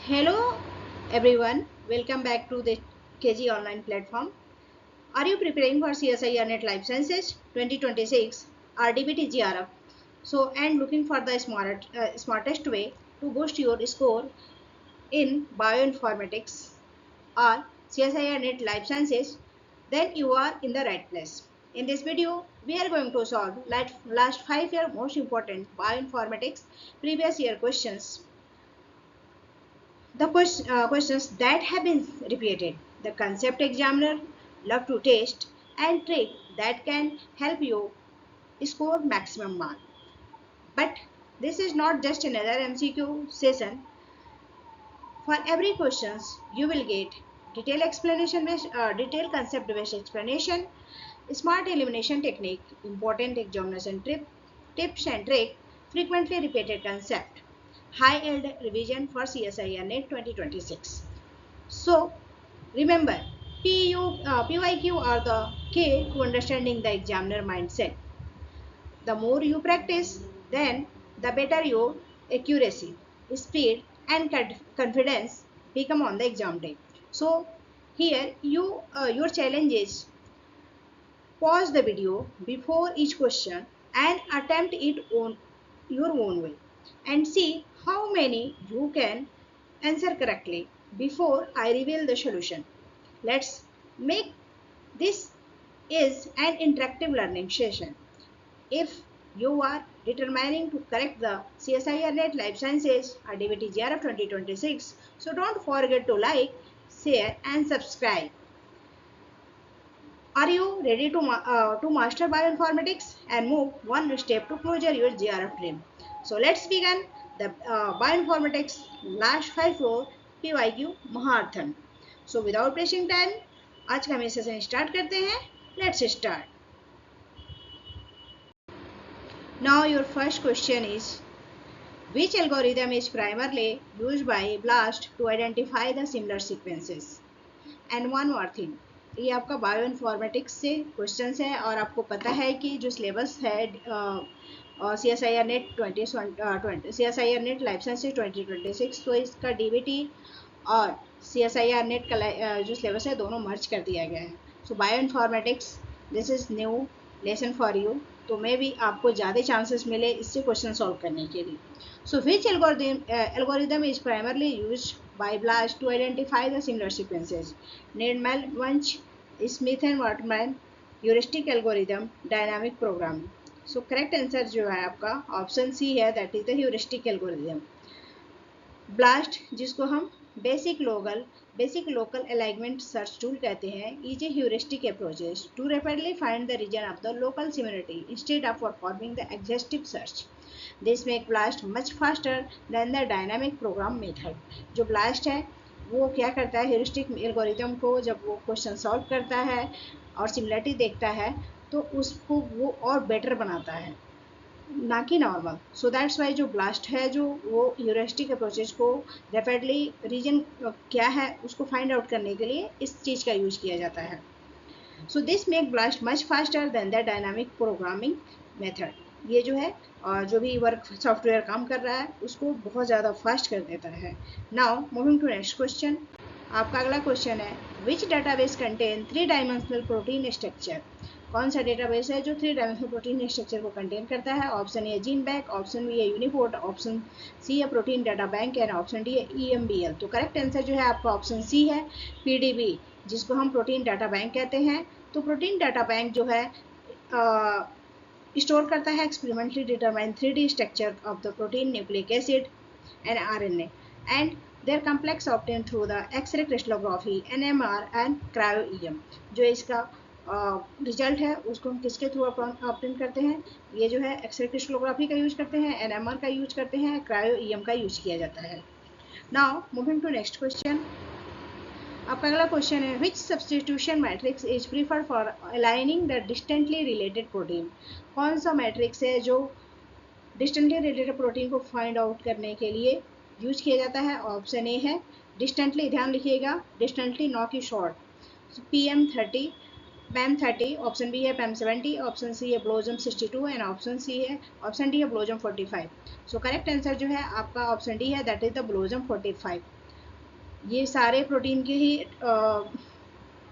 Hello everyone, welcome back to the KG online platform. Are you preparing for CSIR Net Life Sciences 2026 RDBT GRF? So, and looking for the smartest way to boost your score in bioinformatics or CSIR Net Life Sciences, then you are in the right place. In this video, we are going to solve last 5 year most important bioinformatics previous year questions. The questions that have been repeated. The concept examiner love to test and trick that can help you score maximum mark. But this is not just another MCQ session. For every questions, you will get detailed concept based explanation, smart elimination technique, important examination tips and trick, frequently repeated concept, high-yield revision for CSIR NET 2026. So remember, PYQ are the key to understanding the examiner mindset. The more you practice, then the better your accuracy, speed, and confidence become on the exam day. So here your challenge is pause the video before each question and attempt it on your own way and see how many you can answer correctly before I reveal the solution. Let's make this is an interactive learning session. If you are determining to correct the CSIR Net Life Sciences RDBT GRF 2026, so don't forget to like, share and subscribe. Are you ready to master bioinformatics and move one step to closer your GRF dream? So let's begin the bioinformatics last 5 floor PYQ Maharathan. So without wasting time, आज का हम session start करते हैं. Let's start. Now your first question is, which algorithm is primarily used by BLAST to identify the similar sequences? And one more thing, ये आपका bio informatics से question है और आपको पता है कि जो सिलेबस है C S I R NET 20 C S I R NET life sciences 2026, तो इसका डीबीटी और C S I R NET का जो सिलेबस है दोनों मर्ज कर दिया गया है. So bioinformatics this is new lesson for you, तो मे भी आपको ज़्यादा चांसेस मिले इससे क्वेश्चन सॉल्व करने के लिए. So which algorithm is primarily used by BLAST to identify the similar sequences? Needham Wunsch, Smith and Waterman, heuristic algorithm, dynamic programming. So correct answer जो है आपका ऑप्शन सी है, that is the heuristic algorithm. BLAST जिसको हम basic local alignment search tool कहते हैं, is a heuristic approaches to rapidly find the region of the local similarity instead of performing the exhaustive search. This make BLAST much faster than the dynamic program method. जो BLAST है वो क्या करता है, heuristic algorithm को जब वो question solve करता है और सिमिलरिटी देखता है तो उसको वो और बेटर बनाता है, ना कि नॉर्मल. सो दैट्स वाई जो ब्लास्ट है जो वो ह्यूरिस्टिक अप्रोचेज को रैपिडली रीजन क्या है उसको फाइंड आउट करने के लिए इस चीज़ का यूज किया जाता है. So this make blast much faster than the dynamic programming method. ये जो है जो भी वर्क सॉफ्टवेयर काम कर रहा है उसको बहुत ज़्यादा फास्ट कर देता है. Now moving to next question. आपका अगला क्वेश्चन है, which database contain 3 dimensional protein structure? कौन सा डेटाबेस है जो 3 डायमेंशनल प्रोटीन स्ट्रक्चर को कंटेन करता है? Option A gene bank, option B है यूनिपोर्ट, ऑप्शन सी है protein data bank and option D है EMBL. तो करेक्ट आंसर जो है आपका ऑप्शन सी है, PDB, जिसको हम प्रोटीन डाटा बैंक कहते हैं. तो प्रोटीन डाटा बैंक जो है स्टोर करता है experimentally determine 3D structure of the protein, nucleic acid and RNA and their complex obtain through the X-ray crystallography, NMR and क्रायो-EM. जो इसका रिजल्ट है उसको हम किसके थ्रू ऑब्टेन करते हैं? ये जो है एक्सरे क्रिस्टलोग्राफी का यूज करते हैं, NMR का यूज करते हैं, क्रायो-EM का यूज किया जाता है. Now moving to next question. आपका अगला क्वेश्चन है, which substitution matrix is preferred for aligning the distantly related protein? कौन सा मैट्रिक्स है जो डिस्टेंटली रिलेटेड प्रोटीन को फाइंड आउट करने के लिए यूज किया जाता है? ऑप्शन ए है डिस्टेंटली, ध्यान लिखिएगा, डिस्टेंटली नॉट की short, PM30, PAM30, option B है PAM70, ऑप्शन सी है ब्लोजम 62 एंड ऑप्शन डी है ब्लोजम 45. सो करेक्ट आंसर जो है आपका ऑप्शन डी है, दैट इज द ब्लोजम 45. ये सारे प्रोटीन के ही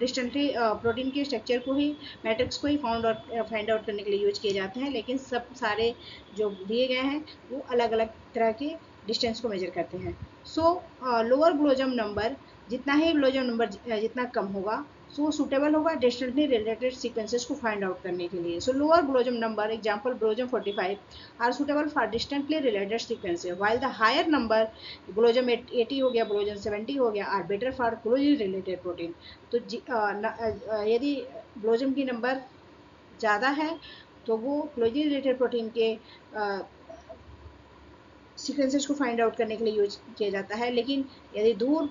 डिस्टेंटली प्रोटीन के स्ट्रक्चर को ही, मैट्रिक्स को ही फाइंड आउट करने के लिए यूज किए जाते हैं, लेकिन सब सारे जो दिए गए हैं वो अलग अलग तरह के डिस्टेंस को मेजर करते हैं। सो लोअर ब्लोजम नंबर, जितना ही ब्लोजम नंबर जितना कम होगा, सो सुटेबल होगा डिस्टेंटली रिलेटेड सीक्वेंसेस को फाइंड आउट करने के लिए। So lower BLOSUM number, example BLOSUM 45, are suitable for distantly related sequences, while the higher number, BLOSUM 80 हो गया, ब्लोजम 70 हो गया, are better for closely related protein. तो यदि ब्लोजम की नंबर ज़्यादा है तो वो क्लोजली रिलेटेड प्रोटीन के सीक्वेंसेस को फाइंड आउट करने के लिए यूज किया जाता है, लेकिन यदि दूर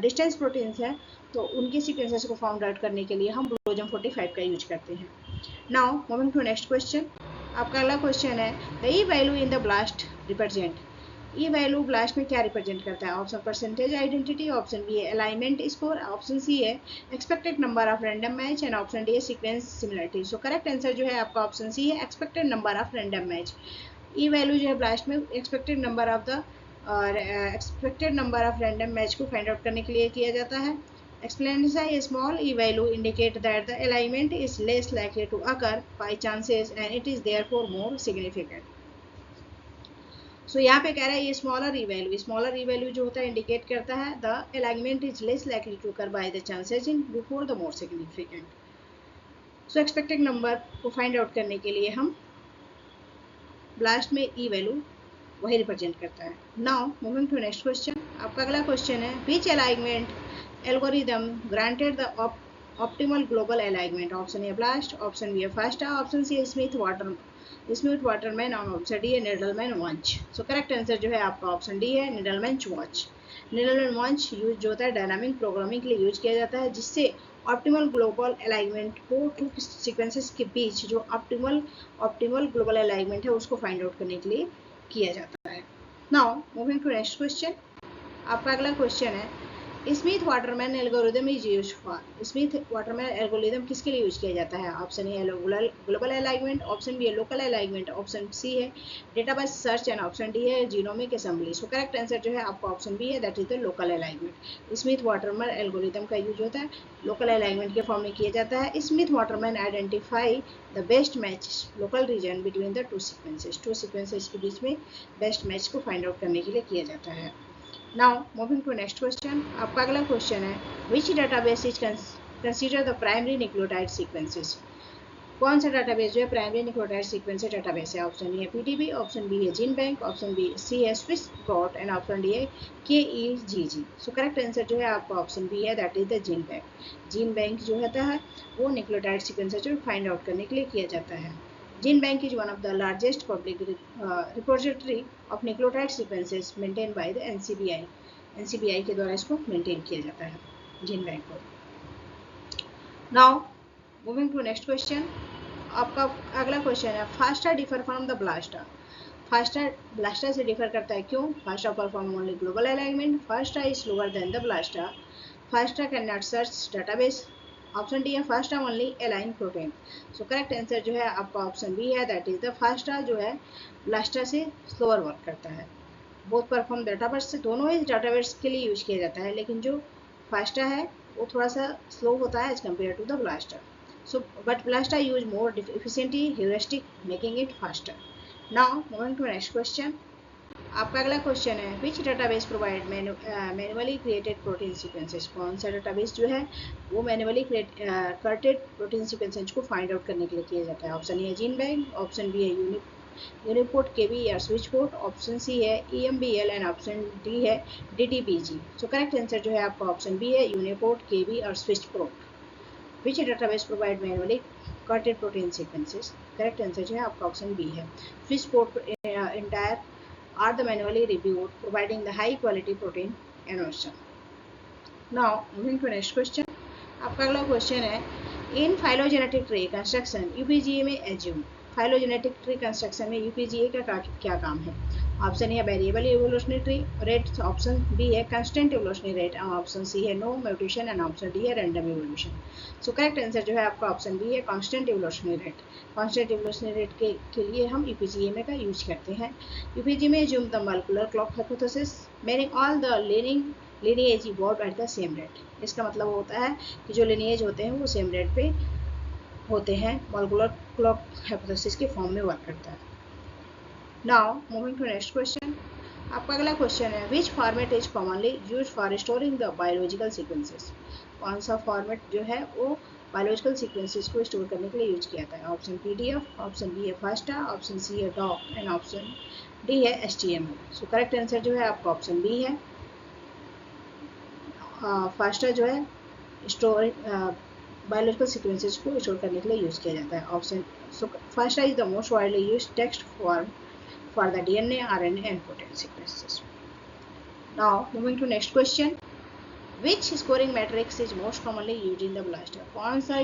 डिस्टेंस प्रोटीन्स हैं तो उनके सीक्वेंसेस को फाउंड आउट करने के लिए हम ब्लोजम 45 का यूज करते हैं। Now moving to next question. आपका अगला क्वेश्चन है, the E value in the BLAST represent. E value BLAST में क्या रिप्रेजेंट करता है? Option percentage identity, option B है अलाइनमेंट स्कोर, ऑप्शन सी है expected number of random match, and option D है sequence similarity. So correct answer जो है आपका ऑप्शन सी है, expected number of random match. E value जो है BLAST में expected number of random match को फाइंड आउट करने के लिए किया जाता है। Explanation: a small e value indicate that the alignment is less likely to occur by chances and it is therefore more significant. So यहाँ पे कह रहा है ये स्मॉलर ई वैल्यू जो होता है इंडिकेट करता है the alignment is less likely to occur by the chances in before the more significant. So expected number को फाइंड आउट करने के लिए हम ब्लास्ट में ई वैल्यू वही रिप्रेजेंट करता है। Now moving to next question. आपका अगला क्वेश्चन है, which alignment algorithm granted the optimal global alignment? Option A blast, option B FASTA, option C Smith-Waterman, और ऑप्शन डी है Needleman-Wunsch। सो करेक्ट आंसर जो है आपका ऑप्शन डी है Needleman-Wunsch। Needleman-Wunsch यूज जो होता है डायनामिक प्रोग्रामिंग के लिए यूज किया जाता है, जिससे ऑप्टिमल ग्लोबल अलाइनमेंट को टू सीक्वेंसेस के बीच जो ऑप्टिमल ग्लोबल अलाइनमेंट है उसको फाइंड आउट करने के लिए किया जाता है। Now moving to next question. आपका अगला क्वेश्चन है, Smith Waterman algorithm is used for. Smith Waterman algorithm किसके लिए यूज किया जाता है? Option A global alignment, option B है लोकल अलाइनमेंट, ऑप्शन सी है database search, and option D है genomic assembly. So correct answer जो है आपका ऑप्शन बी है, that is the local alignment. Smith Waterman algorithm का यूज होता है लोकल अलाइनमेंट के फॉर्म में किया जाता है। Smith Waterman identify the best match local region between the two sequences के बीच में बेस्ट मैच को फाइंड आउट करने के लिए किया जाता है। Now moving to next question। आपका अगला क्वेश्चन है, which database is consider the primary nucleotide sequences। कौन सा डाटाबेस जो है प्राइमरी न्यूक्लियोटाइड सीक्वेंस डाटाबेस है? ऑप्शन ए है पीडीबी, ऑप्शन बी है gene bank, option B C है Swiss Prot, and option D है केईजीजी। सो करेक्ट आंसर जो है आपका ऑप्शन बी है, that is the GenBank. GenBank जो होता है वो न्यूक्लियोटाइड सीक्वेंस जो फाइंड आउट करने के लिए किया जाता है। GenBank is one of the largest public repository of nucleotide sequences maintain by the NCBI के द्वारा इसको मेंटेन किया जाता है जीन बैंक को। Now moving to next question. आपका अगला क्वेश्चन है, FASTA differ from the BLAST. FASTA BLAST से डिफर करता है, क्यों? FASTA perform only global alignment, FASTA is slower than the BLAST, FASTA can not search database, option D है FASTA only align protein. So correct answer जो है आपका option B है, that is the FASTA जो है ब्लास्टा से slower work करता है। बोथ परफॉर्म डाटाबेस से, दोनों ही डाटाबेस के लिए यूज किया जाता है, लेकिन जो फास्टा है वो थोड़ा सा स्लो होता है as compare to the BLAST. So, but Blasta use more efficiently heuristic, making it faster. Now, moving to next question. आपका अगला क्वेश्चन है, which database provide manually created protein sequences। कौन सा database जो है वो manually created protein sequences को find out करने के लिए किया जाता है? ऑप्शन ए है जीन बैंक, ऑप्शन बी है यूनिपोर्ट केबी या स्विचपोर्ट, ऑप्शन सी है EMBL, एंड ऑप्शन डी है DDBG। सो करेक्ट आंसर जो है आपका ऑप्शन बी है यूनिपोर्ट केबी और स्विचपोर्ट। Which database provide manually coded protein sequences? Correct answer जो है आपका ऑप्शन बी है। Swissport entire are the manually reviewed, providing the high quality protein announcement. Now moving to next question। आपका अगला question है, in phylogenetic tree construction UPGA में assume। Phylogenetic tree construction में UPGA का क्या काम है? ऑप्शन ए है variable evolutionary rate, option B है constant evolutionary rate, option C है no mutation and option D है random evolution. So correct answer जो है आपका ऑप्शन बी है constant evolutionary rate. Constant evolutionary rate के लिए हम यूपीजीएमए का यूज करते हैं। यूपीजीएमए assume the molecular clock hypothesis meaning all the lineage evolved at the same rate। इसका मतलब होता है कि जो lineage होते हैं वो सेम रेट पे होते हैं, मॉलिक्यूलर क्लॉक हाइपोथेसिस के फॉर्म में वर्क करता है। Now moving to next question. आपका अगला क्वेश्चन है which format is commonly use for storing the biological sequences. कौन सा फॉर्मेट जो है वो बायोलॉजिकल सीक्वेंसेस को स्टोर करने के लिए यूज किया जाता है। ऑप्शन पीडीएफ, ऑप्शन बी है फास्टा, ऑप्शन सी है डॉक एंड ऑप्शन डी है एचटीएमएल। सो करेक्ट आंसर जो है आपका ऑप्शन बी है। फास्टा जो है स्टोर बायोलॉजिकल सीक्वेंसेस को स्टोर करने के लिए यूज किया जाता है। Option so FASTA is the most widely used text for the DNA, RNA and protein sequences. Now moving to next question. Which scoring matrix is most commonly used in the blaster? कौन सा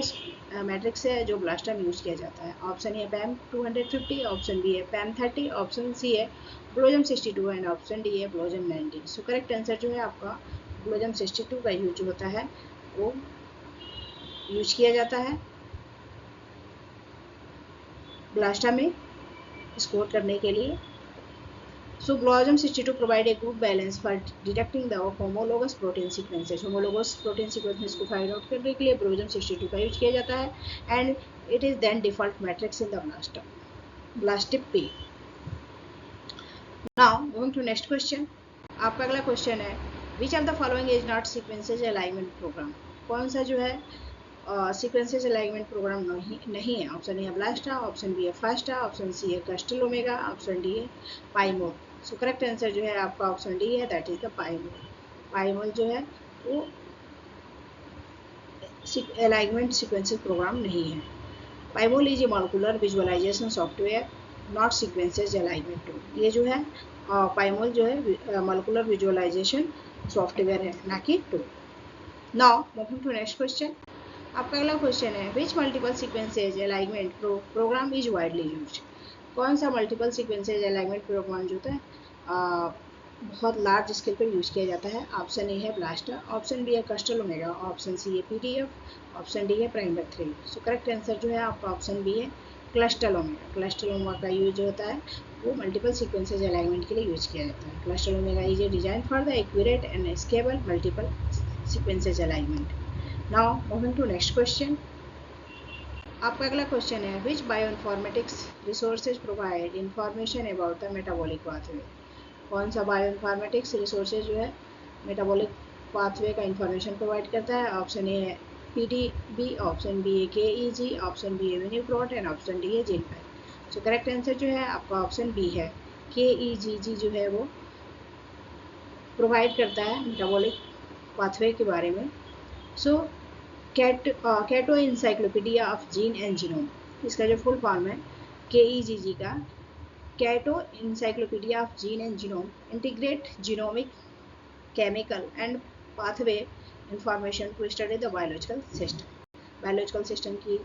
matrix है जो blaster में use किया जाता है। Option A PAM 250, option B है PAM 30, option C है ब्लोजम 62 एंड ऑप्शन डी है ब्लोजम 90। सो करेक्ट आंसर जो है आपका ब्लोजम 62 का यूज होता है वो यूज किया जाता है ब्लास्टर में स्कोर करने के लिए। So Blosm 62 provide a good balance for detecting the homologous protein sequences। homologous protein sequences को फाइंड आउट करने के लिए Blosm 62 का यूज किया जाता है and it is then default matrix in the blaster P। Now moving to next question। आपका अगला क्वेश्चन है which of the following is not sequences alignment program। कौन सा जो है सीक्वेंसेस अलाइनमेंट प्रोग्राम नहीं है। ऑप्शन ए है ब्लास्टा, ऑप्शन बी है फास्टा, ऑप्शन सी है क्रिस्टल ओमेगा, ऑप्शन डी है पाइमोल। सो करेक्ट आंसर जो है आपका ऑप्शन डी है, that is the PyMOL. PyMOL जो है वो अलाइनमेंट सीक्वेंसेस प्रोग्राम नहीं है। PyMOL is a molecular visualization software not sequences alignment tool. ये जो है पाइमोल जो है मॉलिक्यूलर विजुअलाइजेशन सॉफ्टवेयर है, ना कि tool. Now moving to next question. आपका अगला क्वेश्चन है which multiple sequences alignment program is widely used. कौन सा मल्टीपल सीक्वेंसेज अलाइनमेंट प्रोग्राम जो है बहुत लार्ज स्केल पर यूज किया जाता है। ऑप्शन ए है ब्लास्टर, ऑप्शन बी है क्रिस्टल ओमेगा, ऑप्शन सी है पीडीएफ, ऑप्शन डी है प्राइमर 3। सो करेक्ट आंसर जो है आपका ऑप्शन बी है क्रिस्टल ओमेगा। क्रिस्टल ओमेगा का यूज होता है वो मल्टीपल सीक्वेंसेज अलाइनमेंट के लिए यूज किया जाता है। Clustal omega is a design for the accurate and scalable multiple sequences alignment. Now moving to next question। आपका अगला क्वेश्चन है which bioinformatics resources provide information about the metabolic pathway। कौन सा bioinformatics resources जो है metabolic pathway का information provide करता है। ऑप्शन ए है PDB, ऑप्शन बी है KEG, ऑप्शन बी है UniProt एंड ऑप्शन डी है GenPal। सो करेक्ट आंसर जो है आपका ऑप्शन बी है KEGG जो है वो प्रोवाइड करता है मेटाबॉलिक पाथवे के बारे में। So Kyoto encyclopedia of gene and genome, इसका जो फुल फॉर्म है KEGG का Kyoto encyclopedia of gene and genome integrate genomic chemical and pathway information to study the biological system. Biological system की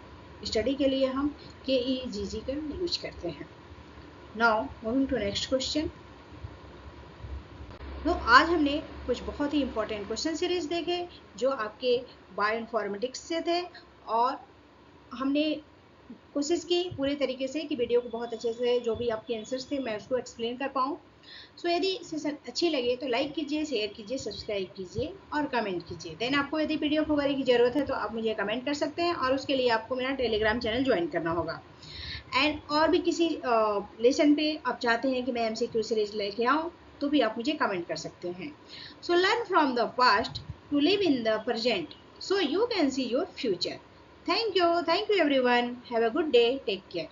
study के लिए हम KEGG का use करते हैं। Now moving to next question. तो आज हमने कुछ बहुत ही इंपॉर्टेंट क्वेश्चन सीरीज देखे जो आपके बायोइन्फॉर्मेटिक्स से थे और हमने कोशिश की पूरे तरीके से कि वीडियो को बहुत अच्छे से जो भी आपके आंसर्स थे मैं उसको एक्सप्लेन कर पाऊँ। सो यदि सेशन अच्छी लगे तो लाइक कीजिए, शेयर कीजिए, सब्सक्राइब कीजिए और कमेंट कीजिए। देन आपको यदि PDF वगैरह की ज़रूरत है तो आप मुझे कमेंट कर सकते हैं और उसके लिए आपको मेरा टेलीग्राम चैनल ज्वाइन करना होगा। एंड और भी किसी लेसन पे आप चाहते हैं कि मैं MCQ सीरीज लेके आऊँ तो भी आप मुझे कमेंट कर सकते हैं। So learn from the past to live in the present so you can see your future. Thank you everyone. Have a good day. Take care.